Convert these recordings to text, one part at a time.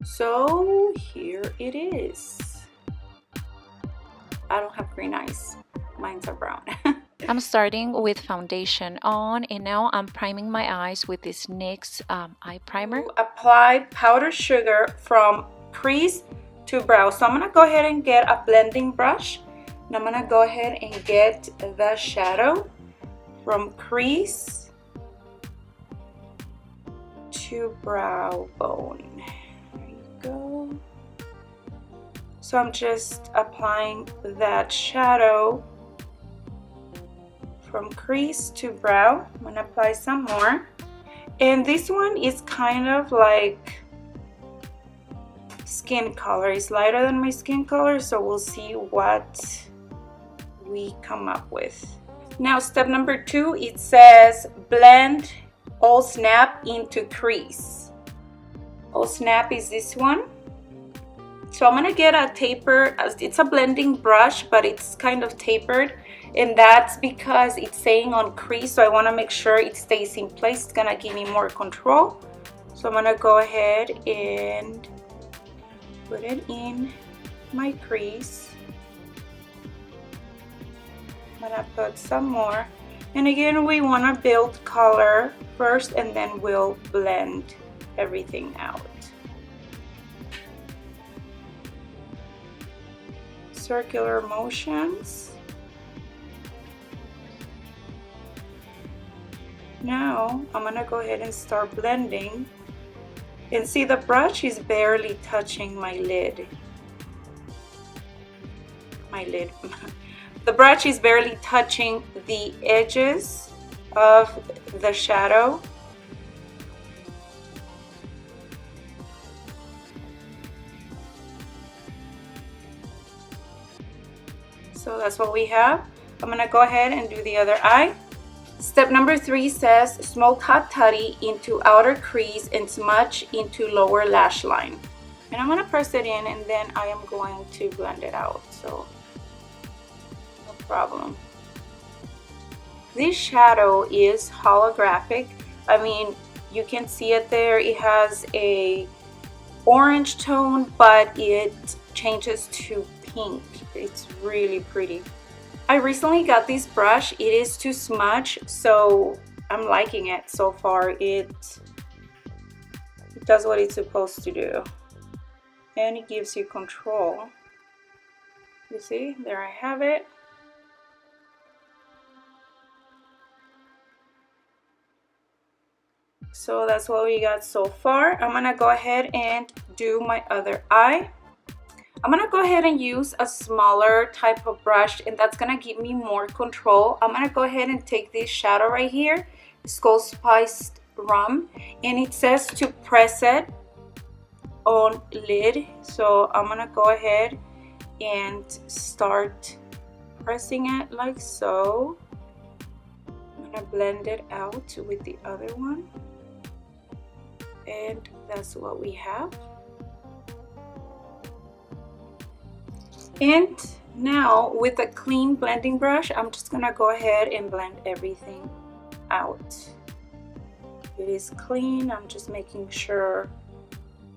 So here it is. I don't have green eyes. Mine's are brown. I'm starting with foundation on, and now I'm priming my eyes with this NYX eye primer. Apply powdered sugar from crease to brow. So I'm gonna go ahead and get a blending brush, and I'm gonna go ahead and get the shadow from crease to brow bone. There you go. So I'm just applying that shadow from crease to brow. I'm gonna apply some more, and this one is kind of like skin color. It's lighter than my skin color, so we'll see what we come up with. Now step number 2, it says blend all snap into crease. All snap is this one. So I'm gonna get a taper. It's a blending brush, but it's kind of tapered, and that's because it's saying on crease, so I want to make sure it stays in place. It's gonna give me more control. So I'm gonna go ahead and put it in my crease. I'm gonna put some more, and again we want to build color first, and then we'll blend everything out. Circular motions. Now I'm gonna go ahead and start blending, and see the brush is barely touching my lid. The brush is barely touching the edges of the shadow. So that's what we have. I'm gonna go ahead and do the other eye. Step number 3 says smoke hot toddy into outer crease and smudge into lower lash line. And I'm gonna press it in, and then I am going to blend it out, so no problem. This shadow is holographic. I mean, you can see it there. It has a orange tone, but it changes to pink. It's really pretty. I recently got this brush. It is to smudge, so I'm liking it so far. It does what it's supposed to do, and it gives you control. You see, there I have it. So that's what we got so far. I'm gonna go ahead and do my other eye. I'm gonna go ahead and use a smaller type of brush, and that's gonna give me more control. I'm gonna go ahead and take this shadow right here. It's called Spiced Rum, and it says to press it on lid. So I'm gonna go ahead and start pressing it like so. I'm gonna blend it out with the other one, and that's what we have. And now with a clean blending brush, I'm just gonna go ahead and blend everything out. It is clean. I'm just making sure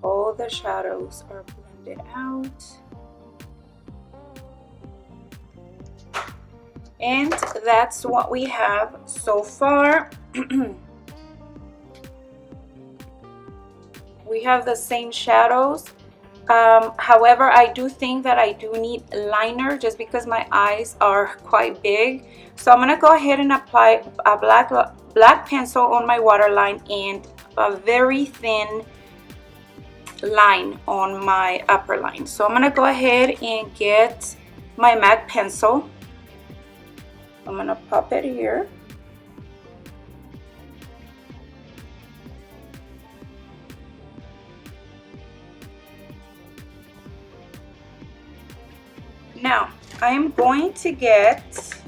all the shadows are blended out. And that's what we have so far. We have the same shadows. However, I do think that I do need liner just because my eyes are quite big. So I'm gonna go ahead and apply a black pencil on my waterline and a very thin line on my upper line. So I'm gonna go ahead and get my MAC pencil. I'm gonna pop it here. Now, I am going to get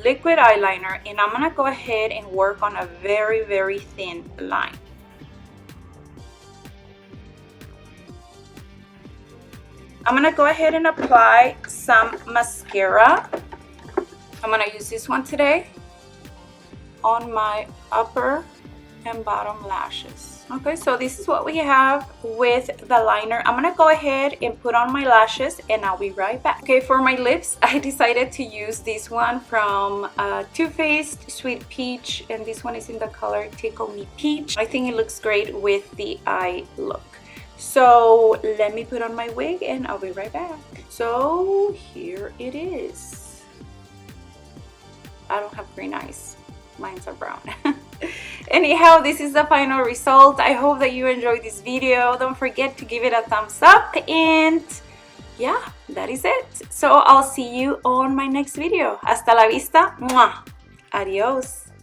liquid eyeliner, and I'm gonna go ahead and work on a very, very thin line. I'm gonna go ahead and apply some mascara. I'm gonna use this one today on my upper and bottom lashes. Okay, so this is what we have with the liner. I'm gonna go ahead and put on my lashes and I'll be right back. Okay, for my lips, I decided to use this one from Too Faced Sweet Peach, and this one is in the color Tickle Me Peach. I think it looks great with the eye look. So let me put on my wig and I'll be right back. So here it is. I don't have green eyes. Mine's are brown. Anyhow, this is the final result. I hope that you enjoyed this video. Don't forget to give it a thumbs up, and yeah, that is it. So I'll see you on my next video. Hasta la vista. Mwah. Adios.